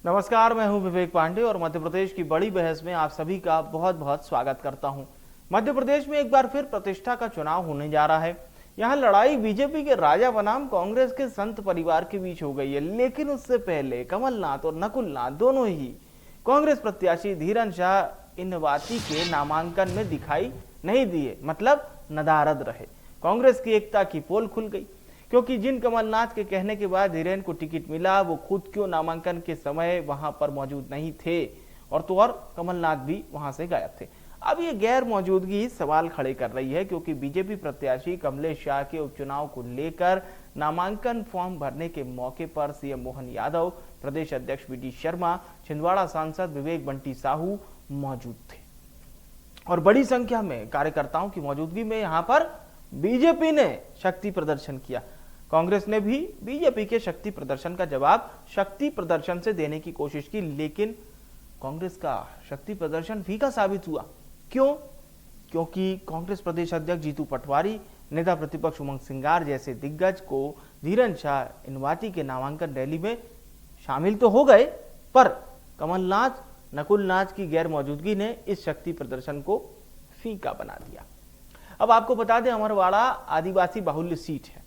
नमस्कार, मैं हूं विवेक पांडे और मध्य प्रदेश की बड़ी बहस में आप सभी का बहुत बहुत स्वागत करता हूं। मध्य प्रदेश में एक बार फिर प्रतिष्ठा का चुनाव होने जा रहा है। यहां लड़ाई बीजेपी के राजा बनाम कांग्रेस के संत परिवार के बीच हो गई है, लेकिन उससे पहले कमलनाथ और नकुलनाथ दोनों ही कांग्रेस प्रत्याशी धीरन शाह इनवाती के नामांकन में दिखाई नहीं दिए, मतलब नदारद रहे। कांग्रेस की एकता की पोल खुल गई, क्योंकि जिन कमलनाथ के कहने के बाद धीरेन को टिकट मिला, वो खुद क्यों नामांकन के समय वहां पर मौजूद नहीं थे, और तो और कमलनाथ भी वहां से गायब थे। अब ये गैर मौजूदगी सवाल खड़े कर रही है, क्योंकि बीजेपी प्रत्याशी कमलेश शाह के उपचुनाव को लेकर नामांकन फॉर्म भरने के मौके पर सीएम मोहन यादव, प्रदेश अध्यक्ष वी डी शर्मा, छिंदवाड़ा सांसद विवेक बंटी साहू मौजूद थे और बड़ी संख्या में कार्यकर्ताओं की मौजूदगी में यहां पर बीजेपी ने शक्ति प्रदर्शन किया। कांग्रेस ने भी बीजेपी के शक्ति प्रदर्शन का जवाब शक्ति प्रदर्शन से देने की कोशिश की, लेकिन कांग्रेस का शक्ति प्रदर्शन फीका साबित हुआ। क्यों? क्योंकि कांग्रेस प्रदेश अध्यक्ष जीतू पटवारी, नेता प्रतिपक्ष उमंग सिंगार जैसे दिग्गज को धीरन शाह इनवाती के नामांकन रैली में शामिल तो हो गए, पर कमलनाथ नकुलनाथ की गैर मौजूदगी ने इस शक्ति प्रदर्शन को फीका बना दिया। अब आपको बता दें, अमरवाड़ा आदिवासी बाहुल्य सीट है।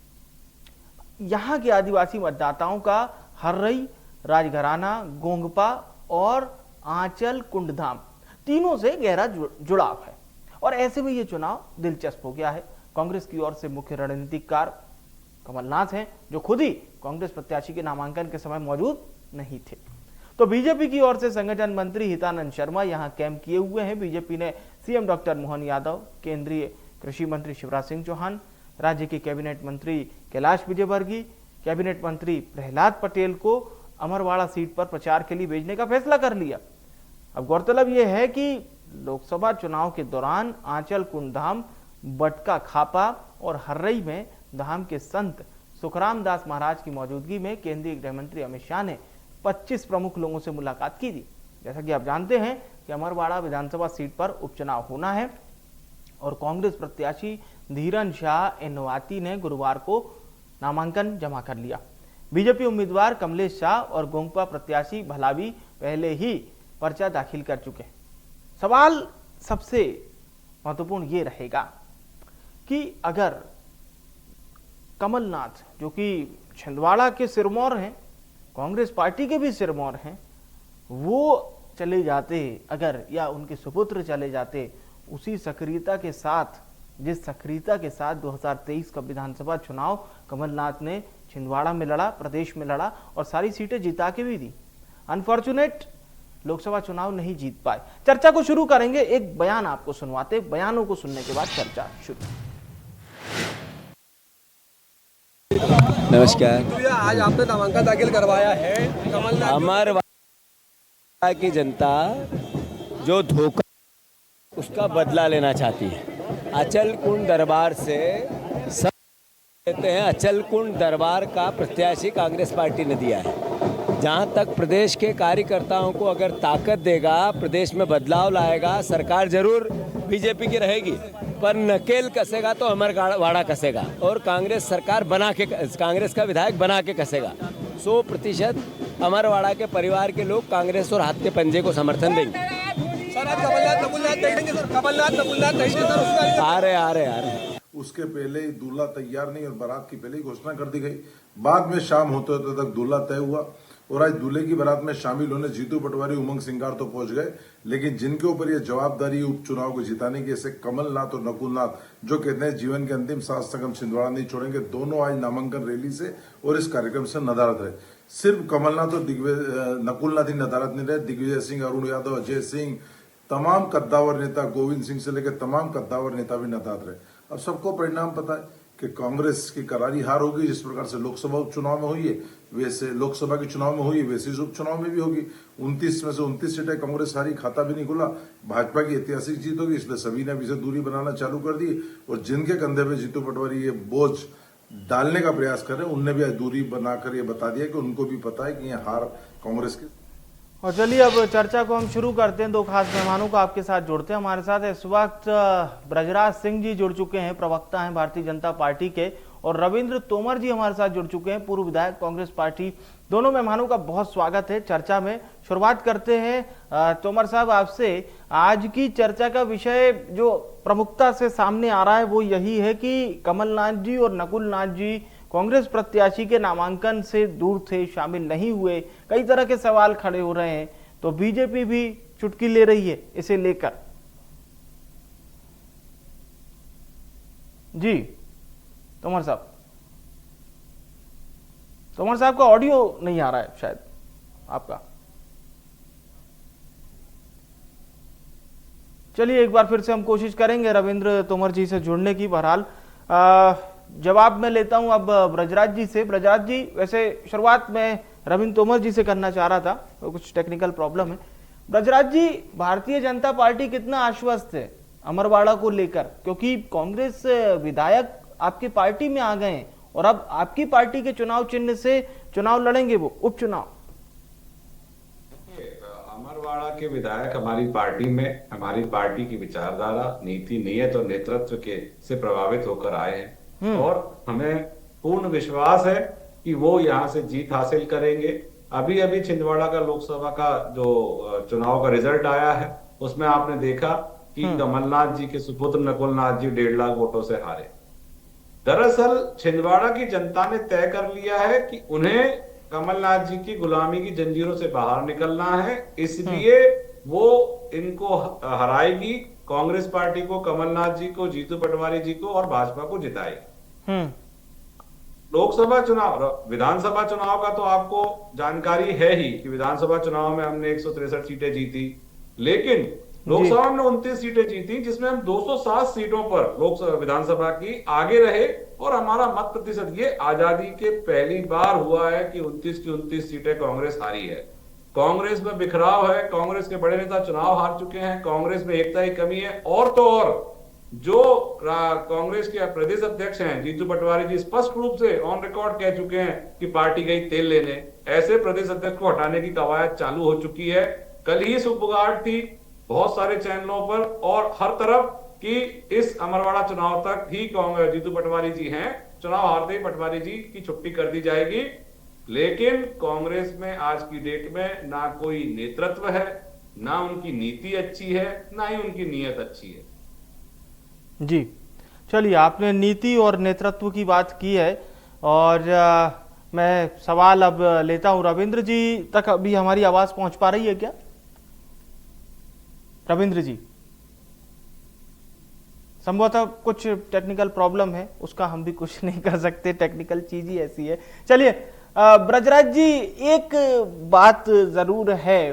यहां के आदिवासी मतदाताओं का हर्रई, राजघराना, गोंगपा और आंचल कुंडधाम तीनों से गहरा जुड़ाव है, और ऐसे में यह चुनाव दिलचस्प हो गया है। कांग्रेस की ओर से मुख्य रणनीतिकार कमलनाथ हैं, जो खुद ही कांग्रेस प्रत्याशी के नामांकन के समय मौजूद नहीं थे। तो बीजेपी की ओर से संगठन मंत्री हितानंद शर्मा यहां कैंप किए हुए हैं। बीजेपी ने सीएम डॉक्टर मोहन यादव, केंद्रीय कृषि मंत्री शिवराज सिंह चौहान, राज्य के कैबिनेट मंत्री कैलाश विजयवर्गीय, कैबिनेट मंत्री प्रहलाद पटेल को अमरवाड़ा सीट पर प्रचार के लिए भेजने का फैसला कर लिया। अब गौरतलब यह है कि लोकसभा चुनाव के दौरान आंचल कुंडधाम, बटका खापा और हर्रई में धाम के संत सुखराम दास महाराज की मौजूदगी में केंद्रीय गृह मंत्री अमित शाह ने 25 प्रमुख लोगों से मुलाकात की थी। जैसा कि आप जानते हैं कि अमरवाड़ा विधानसभा सीट पर उपचुनाव होना है और कांग्रेस प्रत्याशी धीरन शाह इनवाती ने गुरुवार को नामांकन जमा कर लिया। बीजेपी उम्मीदवार कमलेश शाह और गोंगपा प्रत्याशी भलावी पहले ही पर्चा दाखिल कर चुके हैं। सवाल सबसे महत्वपूर्ण ये रहेगा कि अगर कमलनाथ, जो कि छिंदवाड़ा के सिरमौर हैं, कांग्रेस पार्टी के भी सिरमौर हैं, वो चले जाते अगर, या उनके सुपुत्र चले जाते उसी सक्रियता के साथ, जिस सक्रियता के साथ 2023 का विधानसभा चुनाव कमलनाथ ने छिंदवाड़ा में लड़ा, प्रदेश में लड़ा और सारी सीटें जिता के भी दी, अनफॉर्चुनेट लोकसभा चुनाव नहीं जीत पाए। चर्चा को शुरू करेंगे, एक बयान आपको सुनवाते, बयानों को सुनने के बाद चर्चा शुरू। नमस्कार। आज आपने नामांकन दाखिल करवाया है। कमलनाथ, अमरवाड़ा की जनता जो धोखा, उसका बदला लेना चाहती है। अचल कुंड दरबार से सब कहते हैं, अचल कुंड दरबार का प्रत्याशी कांग्रेस पार्टी ने दिया है। जहां तक प्रदेश के कार्यकर्ताओं को अगर ताकत देगा, प्रदेश में बदलाव लाएगा, सरकार जरूर बीजेपी की रहेगी, पर नकेल कसेगा तो अमरवाड़ा कसेगा और कांग्रेस सरकार बना के, कांग्रेस का विधायक बना के कसेगा। 100% अमरवाड़ा के परिवार के लोग कांग्रेस और हाथ के पंजे को समर्थन देंगे। सर, आज कमलनाथ देखेंगे सर, कमलनाथ देखेंगे सर, उसका आ रहे उसके पहले ही दूल्हा तैयार नहीं और बारात की पहले ही घोषणा कर दी गई। बाद में शाम होते होते तक दूल्हा तय हुआ और आज दूल्हे की बारात में शामिल होने जीतू पटवारी, उमंग सिंगार तो पहुंच गए, लेकिन जिनके ऊपर ये जवाबदारी उपचुनाव को जिताने की, जैसे कमलनाथ और नकुलनाथ, जो कहते हैं जीवन के अंतिम सांस तक हम छिंदवाड़ा नहीं छोड़ेंगे, दोनों आज नामांकन रैली से और इस कार्यक्रम से नदारद रहे। सिर्फ कमलनाथ और नकुलनाथ ही नदारद नहीं रहे, दिग्विजय सिंह, अरुण यादव, अजय सिंह, तमाम कद्दावर नेता, गोविंद सिंह से लेकर तमाम कद्दावर नेता भी नदारद रहे। अब सबको परिणाम पता है कि कांग्रेस की करारी हार होगी। जिस प्रकार से लोकसभा उपचुनाव में हुई है, वैसे लोकसभा के चुनाव में हुई, वैसे इस उपचुनाव में भी होगी। 29 में से 29 सीटें कांग्रेस हारी, खाता भी नहीं खुला। भाजपा की ऐतिहासिक जीत होगी, इसलिए सभी ने अभी से दूरी बनाना चालू कर दी और जिनके कंधे पे जीतू पटवारी ये बोझ डालने का प्रयास कर रहे हैं, उनने भी आज दूरी बनाकर ये बता दिया कि उनको भी पता है कि ये हार कांग्रेस की। और चलिए अब चर्चा को हम शुरू करते हैं। दो खास मेहमानों को आपके साथ जोड़ते हैं। हमारे साथ इस वक्त ब्रजराज सिंह जी जुड़ चुके हैं, प्रवक्ता हैं भारतीय जनता पार्टी के, और रविंद्र तोमर जी हमारे साथ जुड़ चुके हैं, पूर्व विधायक कांग्रेस पार्टी। दोनों मेहमानों का बहुत स्वागत है चर्चा में। शुरुआत करते हैं तोमर साहब आपसे। आज की चर्चा का विषय जो प्रमुखता से सामने आ रहा है वो यही है कि कमलनाथ जी और नकुल नाथ जी कांग्रेस प्रत्याशी के नामांकन से दूर थे, शामिल नहीं हुए। कई तरह के सवाल खड़े हो रहे हैं, तो बीजेपी भी चुटकी ले रही है इसे लेकर। जी तोमर साहब का ऑडियो नहीं आ रहा है शायद आपका। चलिए एक बार फिर से हम कोशिश करेंगे रविंद्र तोमर जी से जुड़ने की। बहरहाल जवाब मैं लेता हूं अब ब्रजराज जी से। ब्रजराज जी, वैसे शुरुआत में रविंद्र तोमर जी से करना चाह रहा था, तो कुछ टेक्निकल प्रॉब्लम है। ब्रजराज जी, भारतीय जनता पार्टी कितना आश्वस्त है अमरवाड़ा को लेकर, क्योंकि कांग्रेस विधायक आपकी पार्टी में आ गए हैं और अब आपकी पार्टी के चुनाव चिन्ह से चुनाव लड़ेंगे, वो उपचुनाव। अमरवाड़ा के विधायक हमारी पार्टी में, हमारी पार्टी की विचारधारा, नीति, नीयत और नेतृत्व के से प्रभावित होकर आए हैं और हमें पूर्ण विश्वास है कि वो यहाँ से जीत हासिल करेंगे। अभी अभी छिंदवाड़ा का लोकसभा का जो चुनाव का रिजल्ट आया है उसमें आपने देखा कि कमलनाथ जी के सुपुत्र नकुल नाथ जी 1.5 लाख वोटों से हारे। दरअसल छिंदवाड़ा की जनता ने तय कर लिया है कि उन्हें कमलनाथ जी की गुलामी की जंजीरों से बाहर निकलना है, इसलिए वो इनको हराएगी, कांग्रेस पार्टी को, कमलनाथ जी को, जीतू पटवारी जी को और भाजपा को जिताएगी। लोकसभा चुनाव, विधानसभा चुनाव का तो आपको जानकारी है ही कि विधानसभा चुनाव में हमने 163 सीटें जीती, लेकिन लोकसभा में 29 सीटें जीती, जिसमें हम 207 सीटों पर लोकसभा विधानसभा की आगे रहे और हमारा मत प्रतिशत, ये आजादी के पहली बार हुआ है कि 29 की 29 सीटें कांग्रेस हारी है। कांग्रेस में बिखराव है, कांग्रेस के बड़े नेता चुनाव हार चुके हैं, कांग्रेस में एकता की कमी है। और तो और जो कांग्रेस के प्रदेश अध्यक्ष हैं जीतू पटवारी जी स्पष्ट रूप से ऑन रिकॉर्ड कह चुके हैं कि पार्टी गई तेल लेने। ऐसे प्रदेश अध्यक्ष को हटाने की कवायद चालू हो चुकी है। कल ही सुपुगार थी बहुत सारे चैनलों पर और हर तरफ कि इस अमरवाड़ा चुनाव तक ही कांग्रेस जीतू पटवारी जी हैं, चुनाव हारते ही पटवारी जी की छुट्टी कर दी जाएगी। लेकिन कांग्रेस में आज की डेट में ना कोई नेतृत्व है, ना उनकी नीति अच्छी है, ना ही उनकी नीयत अच्छी है। जी चलिए, आपने नीति और नेतृत्व की बात की है और मैं सवाल अब लेता हूं। रविंद्र जी तक अभी हमारी आवाज पहुंच पा रही है क्या? रविंद्र जी, संभवतः कुछ टेक्निकल प्रॉब्लम है, उसका हम भी कुछ नहीं कर सकते, टेक्निकल चीज ही ऐसी है। चलिए ब्रजराज जी, एक बात जरूर है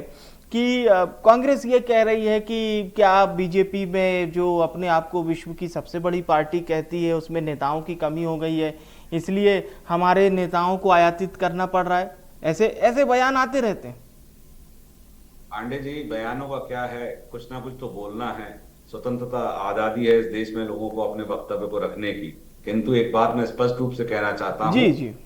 कि कांग्रेस ये कह रही है कि क्या बीजेपी में जो अपने आप को विश्व की सबसे बड़ी पार्टी कहती है उसमें नेताओं की कमी हो गई है, इसलिए हमारे नेताओं को आयातित करना पड़ रहा है। ऐसे ऐसे बयान आते रहते हैं। पांडे जी, बयानों का क्या है, कुछ ना कुछ तो बोलना है। स्वतंत्रता, आजादी है इस देश में लोगों को अपने वक्तव्य को रखने की। किंतु एक बात मैं स्पष्ट रूप से कहना चाहता हूं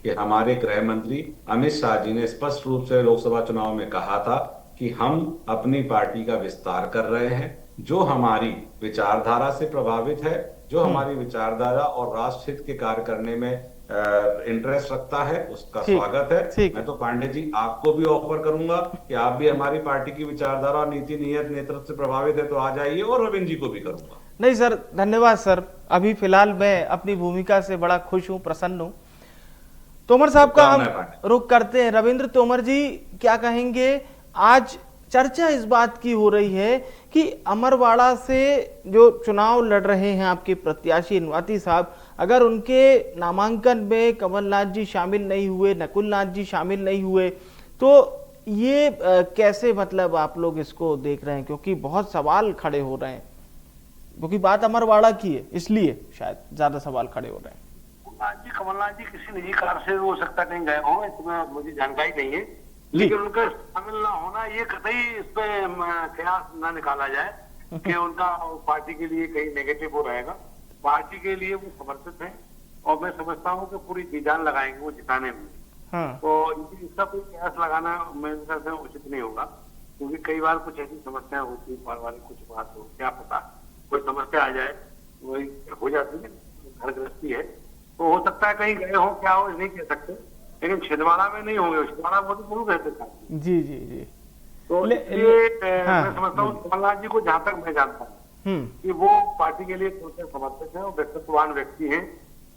कि हमारे गृह मंत्री अमित शाह जी ने स्पष्ट रूप से लोकसभा चुनाव में कहा था कि हम अपनी पार्टी का विस्तार कर रहे हैं। जो हमारी विचारधारा से प्रभावित है, जो हमारी विचारधारा और राष्ट्र हित के कार्य करने में इंटरेस्ट रखता है, उसका स्वागत है। मैं तो पांडे जी आपको भी ऑफर करूंगा कि आप भी हमारी पार्टी की विचारधारा और नीति, नीयत, नेतृत्व से प्रभावित है तो आ जाइए, और रविंद्र जी को भी करूंगा। नहीं सर, धन्यवाद सर, अभी फिलहाल मैं अपनी भूमिका से बड़ा खुश हूं, प्रसन्न हूं। तोमर साहब का हम रुख करते हैं। रविंद्र तोमर जी, क्या कहेंगे? आज चर्चा इस बात की हो रही है कि अमरवाड़ा से जो चुनाव लड़ रहे हैं आपके प्रत्याशी इनवाती साहब, अगर उनके नामांकन में कमलनाथ जी शामिल नहीं हुए, नकुल नाथ जी शामिल नहीं हुए, तो ये कैसे, मतलब आप लोग इसको देख रहे हैं? क्योंकि बहुत सवाल खड़े हो रहे हैं, क्योंकि बात अमरवाड़ा की है, इसलिए शायद ज्यादा सवाल खड़े हो रहे हैं। कमलनाथ जी किसी निजी कार से हो सकता कहीं गए हों, इसमें मुझे जानकारी नहीं है, लेकिन उनका शामिल ना होना ये कतई इस पे कयास ना निकाला जाए कि उनका पार्टी के लिए कहीं नेगेटिव हो रहेगा। पार्टी के लिए वो समर्पित है और मैं समझता हूँ कि पूरी जी जान लगाएंगे वो जिताने में। तो इसका कोई कयास लगाना मेरे ख्याल से उचित नहीं होगा, क्योंकि कई बार कुछ ऐसी समस्या होती है, पारिवारिक कुछ बात हो, क्या पता कोई समस्या आ जाए, वही हो जाती है, घर गृहस्थी है। तो हो सकता है कहीं गए हो, क्या हो नहीं कह सकते, लेकिन छिंदवाड़ा में नहीं होंगे। छिंदवाड़ा बहुत शुरू रहते थे। जी जी जी। तो ले- इसलिए हाँ, मैं समझता हूँ कमलनाथ जी को, जहां तक मैं जानता हूँ, कि वो पार्टी के लिए खुद से समर्पित है और व्यक्तित्ववान व्यक्ति हैं।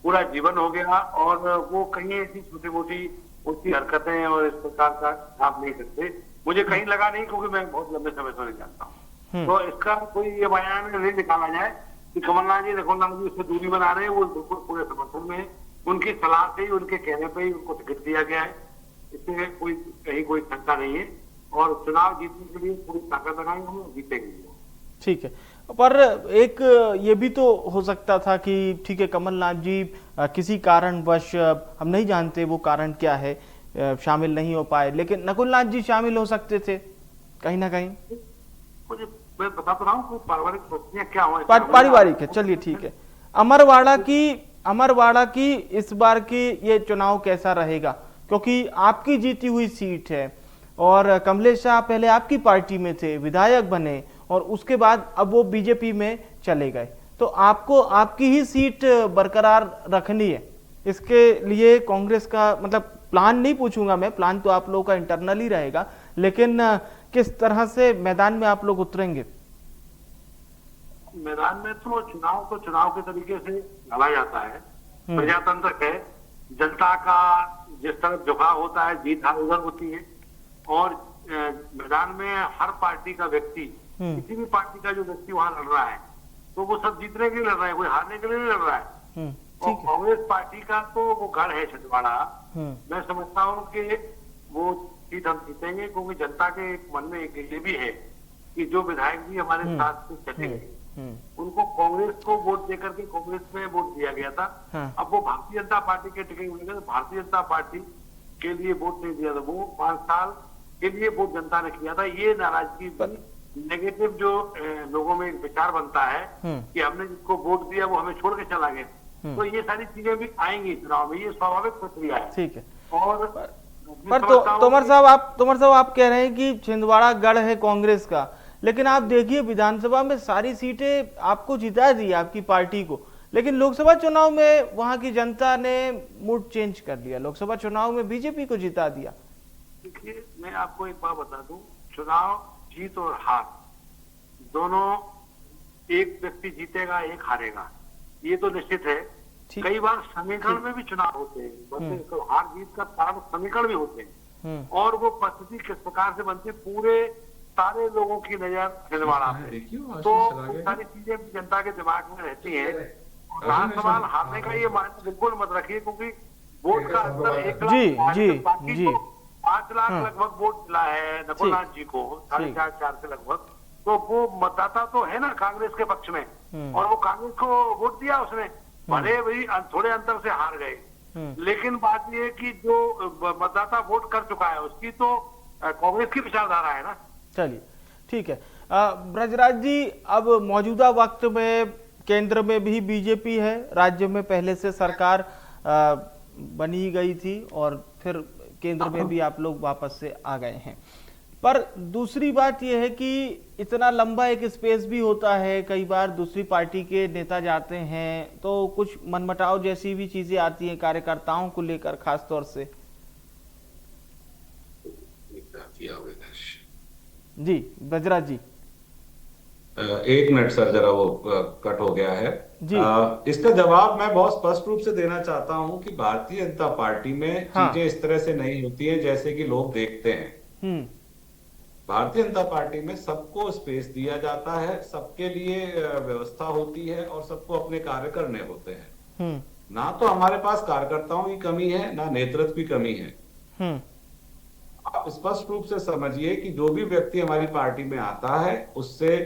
पूरा जीवन हो गया और वो कहीं ऐसी छोटी मोटी उसकी हरकतें और इस प्रकार का छाप नहीं करते। मुझे कहीं लगा नहीं, क्योंकि मैं बहुत लंबे समय से नहीं जानता हूँ। तो इसका कोई ये बयान नहीं निकाला जाए कि कमलनाथ जी रघुनाथ जी उससे दूरी बना रहे हैं। वो बिल्कुल पूरे समर्थन में है। उनकी सलाह से ही, उनके कहने पर ही उनको टिकट दिया गया है। इसमें कोई कहीं कोई शंका नहीं है और चुनाव जीतने के लिए पूरी ताकत लगाएंगे, हम जीतेंगे। ठीक है, पर एक ये भी तो हो सकता था कि ठीक है कमलनाथ जी किसी कारणवश, हम नहीं जानते वो कारण क्या है, शामिल नहीं हो पाए, लेकिन नकुलनाथ जी शामिल हो सकते थे कहीं ना कहीं। मुझे मैं बता तो रहा हूँ पारिवारिक परिस्थितियां क्या हो, पारिवारिक है, चलिए ठीक है। अमरवाड़ा की इस बार की ये चुनाव कैसा रहेगा, क्योंकि आपकी जीती हुई सीट है और कमलेश शाह पहले आपकी पार्टी में थे, विधायक बने और उसके बाद अब वो बीजेपी में चले गए, तो आपको आपकी ही सीट बरकरार रखनी है। इसके लिए कांग्रेस का मतलब प्लान नहीं पूछूंगा मैं, प्लान तो आप लोगों का इंटरनल ही रहेगा, लेकिन किस तरह से मैदान में आप लोग उतरेंगे? मैदान में तो चुनाव के तरीके से लड़ा जाता है। प्रजातंत्र है, जनता का जिस तरफ झुकाव होता है, जीत हार उधर होती है। और मैदान में हर पार्टी का व्यक्ति, किसी भी पार्टी का जो व्यक्ति वहां लड़ रहा है, तो वो सब जीतने के लिए लड़ रहा है, कोई हारने के लिए नहीं लड़ रहा है। और कांग्रेस पार्टी का तो वो गढ़ है छिंदवाड़ा। मैं समझता हूँ कि वो सीट हम जीतेंगे, क्योंकि जनता के मन में एक ये भी है कि जो विधायक जी हमारे साथ से चले गए, उनको कांग्रेस को वोट देकर के कांग्रेस में वोट दिया गया था। अब वो भारतीय जनता पार्टी के टिकट मिले, तो भारतीय जनता पार्टी के लिए वोट नहीं दिया था। वो 5 साल के लिए वोट जनता ने किया था। ये नाराजगी, नेगेटिव जो लोगों में एक विचार बनता है कि हमने जिसको वोट दिया वो हमें छोड़ के चला गया, तो ये सारी चीजें भी आएंगी चुनाव में, ये स्वाभाविक प्रक्रिया है। ठीक है, और पर तोमर साहब आप कह रहे हैं कि छिंदवाड़ा गढ़ है कांग्रेस का, लेकिन आप देखिए विधानसभा में सारी सीटें आपको जिता दी आपकी पार्टी को, लेकिन लोकसभा चुनाव में वहां की जनता ने मूड चेंज कर लिया, लोकसभा चुनाव में बीजेपी को जिता दिया। देखिए, मैं आपको एक बात बता दूं, चुनाव जीत और हार दोनों, एक व्यक्ति जीतेगा एक हारेगा, ये तो निश्चित है। कई बार समीकरण में भी चुनाव होते हैं, तो हार जीत का कारण समीकरण भी होते हैं, और वो परिस्थिति किस प्रकार से बनती है, पूरे सारे लोगों की नजर छिंदवाड़ा पे, तो सारी चीजें जनता के दिमाग में रहती है। रहा सवाल हारने का, ये मायने बिल्कुल मत रखिए, क्योंकि वोट का अंतर 1 लाख, बाकी को 5 लाख लगभग वोट मिला है नकुलनाथ जी को, 4.5 से लगभग। तो वो मतदाता तो है ना कांग्रेस के पक्ष में, और वो कांग्रेस को वोट दिया उसने, भले भी थोड़े अंतर से हार गए, लेकिन बात ये है कि जो मतदाता वोट कर चुका है उसकी तो कांग्रेस की विचारधारा है ना। चलिए ठीक है, ब्रजराज जी, अब मौजूदा वक्त में केंद्र में भी बीजेपी है, राज्य में पहले से सरकार बनी गई थी और फिर केंद्र में भी आप लोग वापस से आ गए हैं। पर दूसरी बात यह है कि इतना लंबा एक स्पेस भी होता है, कई बार दूसरी पार्टी के नेता जाते हैं तो कुछ मनमुटाव जैसी भी चीजें आती हैं कार्यकर्ताओं को लेकर, खास तौर से। जी ब्रजराज जी, 1 मिनट सर, जरा वो कट हो गया है जी। इसका जवाब मैं बहुत स्पष्ट रूप से देना चाहता हूं कि भारतीय जनता पार्टी में चीजें इस तरह से नहीं होती है जैसे कि लोग देखते हैं। भारतीय जनता पार्टी में सबको स्पेस दिया जाता है, सबके लिए व्यवस्था होती है और सबको अपने कार्य करने होते हैं। ना तो हमारे पास कार्यकर्ताओं की कमी है, ना नेतृत्व की कमी है। आप स्पष्ट रूप से समझिए कि जो भी व्यक्ति हमारी पार्टी में आता है, उससे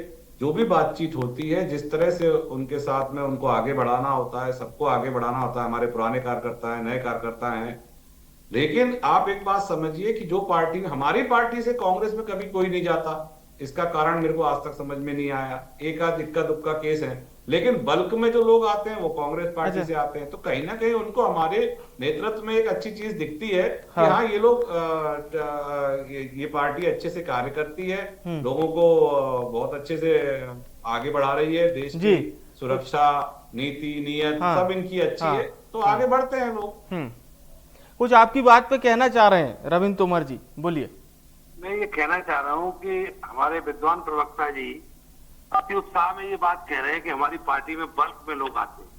जो भी बातचीत होती है, जिस तरह से उनके साथ में उनको आगे बढ़ाना होता है, सबको आगे बढ़ाना होता है, हमारे पुराने कार्यकर्ता हैं, नए कार्यकर्ता हैं। लेकिन आप एक बात समझिए कि जो पार्टी, हमारी पार्टी से कांग्रेस में कभी कोई नहीं जाता, इसका कारण मेरे को आज तक समझ में नहीं आया। एक आध इक्का दुक्का केस है, लेकिन बल्क में जो लोग आते हैं वो कांग्रेस पार्टी से आते हैं, तो कहीं ना कहीं उनको हमारे नेतृत्व में एक अच्छी चीज दिखती है कि हाँ ये लोग ये पार्टी अच्छे से कार्य करती है, लोगों को बहुत अच्छे से आगे बढ़ा रही है, देश की सुरक्षा नीति नियत सब इनकी अच्छी है, तो आगे बढ़ते हैं लोग। कुछ आपकी बात पे कहना चाह रहे हैं रविंद्र तोमर जी, बोलिए। मैं ये कहना चाह रहा हूँ कि हमारे विद्वान प्रवक्ता जी अति उत्साह में ये बात कह रहे हैं कि हमारी पार्टी में बल्क में लोग आते हैं।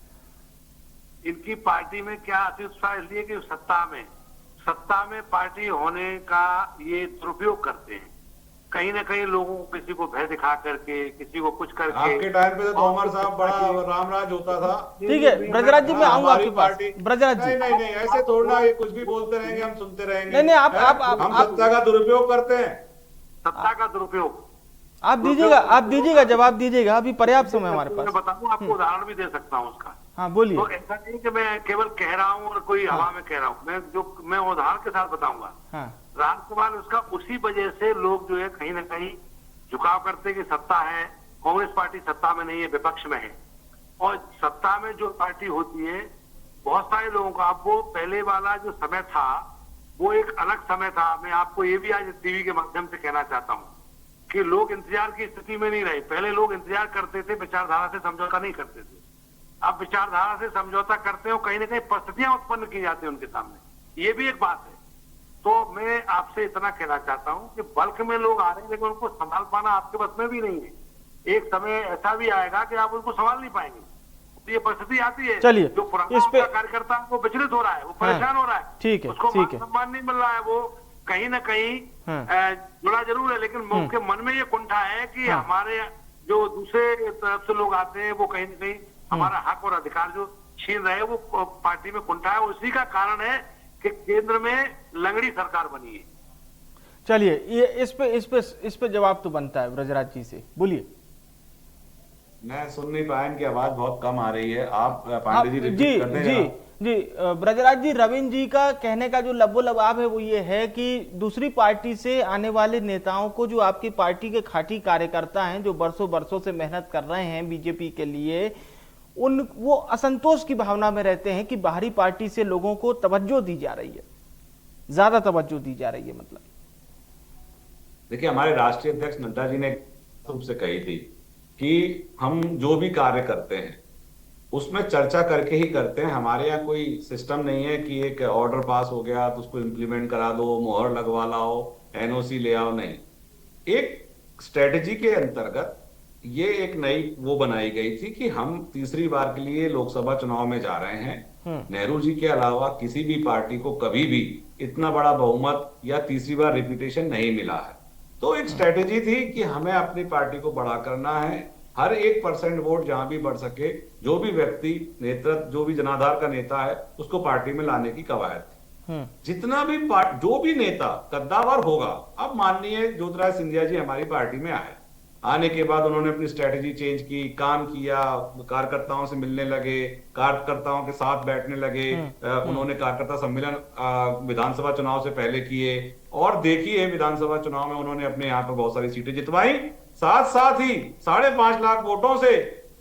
इनकी पार्टी में क्या अति उत्साह इसलिए कि सत्ता में पार्टी होने का ये दुरुपयोग करते हैं, कहीं ना कहीं लोगों को किसी को भय दिखा करके, किसी को कुछ करके। आपके टाइम पे तो तोमर साहब बड़ा रामराज होता था। ठीक है ब्रजराज जी, मैं आऊंगा आपके पास। ब्रजराज जी नहीं ऐसे थोड़ा, ये कुछ भी बोलते रहेंगे, हम सुनते रहेंगे। नहीं आप हम सत्ता का दुरुपयोग करते हैं। सत्ता का दुरुपयोग आप दीजिएगा जवाब दीजिएगा, अभी पर्याप्त समय हमारे पास। मैं बताऊं, आपको उदाहरण भी दे सकता हूं उसका। हाँ बोलिए। तो ऐसा नहीं कि मैं केवल कह रहा हूं और कोई हवा में कह रहा हूं, मैं उदाहरण के साथ बताऊंगा। हाँ राजकुमार, उसका उसी वजह से लोग जो है कहीं ना कहीं झुकाव करते कि सत्ता है, कांग्रेस पार्टी सत्ता में नहीं है, विपक्ष में है। और सत्ता में जो पार्टी होती है, बहुत सारे लोगों का, अब वो पहले वाला जो समय था वो एक अलग समय था। मैं आपको ये भी आज टीवी के माध्यम से कहना चाहता हूँ कि लोग इंतजार की स्थिति में नहीं रहे। पहले लोग इंतजार करते थे, विचारधारा से समझौता नहीं करते थे। अब विचारधारा से समझौता करते हो, कहीं ना कहीं परिस्थितियां उत्पन्न की जाती है उनके सामने। ये भी एक बात है। तो मैं आपसे इतना कहना चाहता हूं कि बल्क में लोग आ रहे हैं, लेकिन उनको संभाल पाना आपके बस में भी नहीं है। एक समय ऐसा भी आएगा कि आप उनको संभाल नहीं पाएंगे। तो ये परिस्थिति आती है। चलिए, जो पुराना कार्यकर्ता वो विचलित हो रहा है, वो परेशान हो रहा है, ठीक है, उसको ठीक है। सम्मान नहीं मिल रहा है, वो कहीं ना कहीं जुड़ा जरूर है, लेकिन उनके मन में ये कुंठा है कि हमारे जो दूसरे तरफ से लोग आते हैं वो कहीं ना कहीं हमारा हक और अधिकार जो छीन रहे हैं, वो पार्टी में कुंठा है। उसी का कारण है कि केंद्र में लंगड़ी सरकार बनी है। चलिए, ये इस पे जवाब तो बनता है ब्रजराज जी से, बोलिए। मैं सुन नहीं पाया, इनकी आवाज बहुत कम आ रही है। आप पांडे जी रिपीट कर दें जी ब्रजराज जी, रविंद्र जी का कहने का जो लबोलबाब है वो ये है कि दूसरी पार्टी से आने वाले नेताओं को, जो आपकी पार्टी के खाटी कार्यकर्ता हैं, जो बरसों से मेहनत कर रहे हैं बीजेपी के लिए, वो असंतोष की भावना में रहते हैं कि बाहरी पार्टी से लोगों को तवज्जो दी जा रही है, ज्यादा तवज्जो दी जा रही है। मतलब देखिए, हमारे राष्ट्रीय अध्यक्ष नड्डा जी ने रूप से कही थी कि हम जो भी कार्य करते हैं उसमें चर्चा करके ही करते हैं। हमारे यहाँ कोई सिस्टम नहीं है कि एक ऑर्डर पास हो गया तो उसको इम्प्लीमेंट करा दो, मोहर लगवा लाओ, एनओसी ले आओ, नहीं। एक स्ट्रेटजी के अंतर्गत ये एक नई वो बनाई गई थी कि हम तीसरी बार के लिए लोकसभा चुनाव में जा रहे हैं। नेहरू जी के अलावा किसी भी पार्टी को कभी भी इतना बड़ा बहुमत या तीसरी बार रिपीटेशन नहीं मिला है। तो एक स्ट्रेटेजी थी कि हमें अपनी पार्टी को बड़ा करना है, हर 1% वोट जहां भी बढ़ सके, जो भी व्यक्ति नेतृत्व, जो भी जनाधार का नेता है, उसको पार्टी में लाने की कवायद थी। जितना भी जो भी नेता कद्दावर होगा, अब माननीय ज्योतिराज सिंधिया जी हमारी पार्टी में आने के बाद उन्होंने अपनी स्ट्रेटेजी चेंज की, काम किया, कार्यकर्ताओं से मिलने लगे, कार्यकर्ताओं के साथ बैठने लगे। उन्होंने कार्यकर्ता सम्मेलन विधानसभा चुनाव से पहले किए और देखिए विधानसभा चुनाव में उन्होंने अपने यहाँ पर बहुत सारी सीटें जितवाई, साथ ही 5.5 लाख वोटों से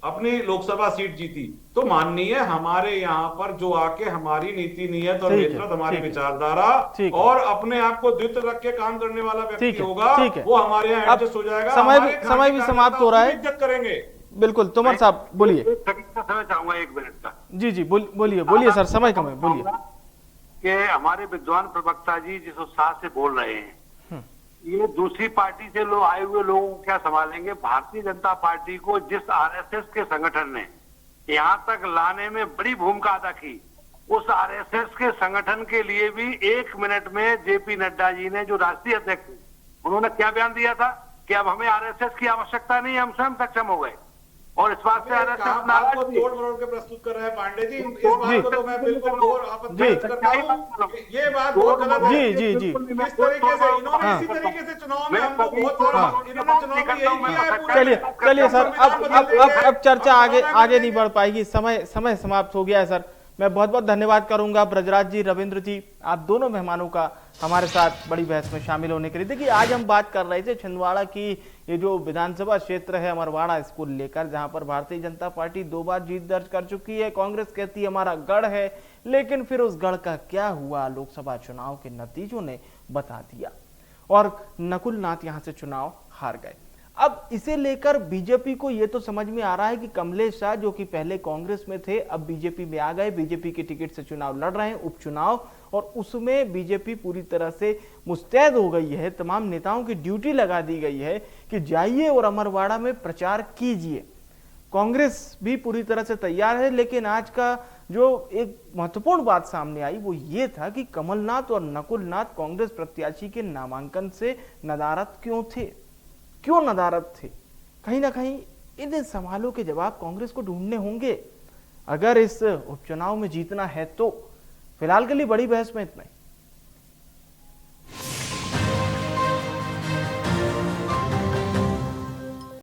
अपनी लोकसभा सीट जीती। तो माननीय हमारे यहाँ पर जो आके हमारी नीति नियत और नेतृत्व, हमारी विचारधारा और अपने आप को द्वितीय रख के काम करने वाला व्यक्ति होगा, वो हमारे यहाँ एडजस्ट हो जाएगा। समय भी समाप्त हो रहा है, इज्जत करेंगे। बिल्कुल, तोमर साहब बोलिए। समय चाहूंगा 1 मिनट का। जी बोलिए सर, समय कम है, बोलिए। कि हमारे विद्वान प्रवक्ता जी जिस उत्साह से बोल रहे हैं, ये दूसरी पार्टी से लोग आए हुए लोगों को क्या संभालेंगे? भारतीय जनता पार्टी को जिस आरएसएस के संगठन ने यहाँ तक लाने में बड़ी भूमिका अदा की, उस आरएसएस के संगठन के लिए भी 1 मिनट में जेपी नड्डा जी ने, जो राष्ट्रीय अध्यक्ष, उन्होंने क्या बयान दिया था कि अब हमें आरएसएस की आवश्यकता नहीं, हम स्वयं सक्षम हो गए। और इस बात से आरएसएस तोड़-मरोड़ के प्रस्तुत कर रहे हैं पांडे जी। इस बात को तो मैं बिल्कुल आपत्ति करता हूं। ये बात बहुत गलत है। जी इस तरीके से इन्होंने इसी तरीके से चुनाव में हमको बहुत सारा, इन्होंने चुनाव में यही किया है। चलिए सर, अब चर्चा आगे नहीं बढ़ पाएगी, समय समाप्त हो गया है सर। मैं बहुत बहुत धन्यवाद करूंगा ब्रजराज जी, रविंद्र जी, आप दोनों मेहमानों का हमारे साथ बड़ी बहस में शामिल होने के लिए। देखिए, आज हम बात कर रहे थे छिंदवाड़ा की, ये जो विधानसभा क्षेत्र है अमरवाड़ा, इसको लेकर, जहां पर भारतीय जनता पार्टी 2 बार जीत दर्ज कर चुकी है। कांग्रेस कहती है हमारा गढ़ है, लेकिन फिर उस गढ़ का क्या हुआ, लोकसभा चुनाव के नतीजों ने बता दिया और नकुल नाथ यहां से चुनाव हार गए। अब इसे लेकर बीजेपी को यह तो समझ में आ रहा है कि कमलेश शाह जो कि पहले कांग्रेस में थे अब बीजेपी में आ गए, बीजेपी के टिकट से चुनाव लड़ रहे हैं, उपचुनाव, और उसमें बीजेपी पूरी तरह से मुस्तैद हो गई है। तमाम नेताओं की ड्यूटी लगा दी गई है कि जाइए और अमरवाड़ा में प्रचार कीजिए। कांग्रेस भी पूरी तरह से तैयार है, लेकिन आज का जो एक महत्वपूर्ण बात सामने आई वो ये था कि कमलनाथ और नकुलनाथ कांग्रेस प्रत्याशी के नामांकन से नदारद क्यों थे, क्यों नदारद थे। कहीं ना कहीं इन सवालों के जवाब कांग्रेस को ढूंढने होंगे अगर इस उपचुनाव में जीतना है तो। फिलहाल के लिए बड़ी बहस में इतना ही।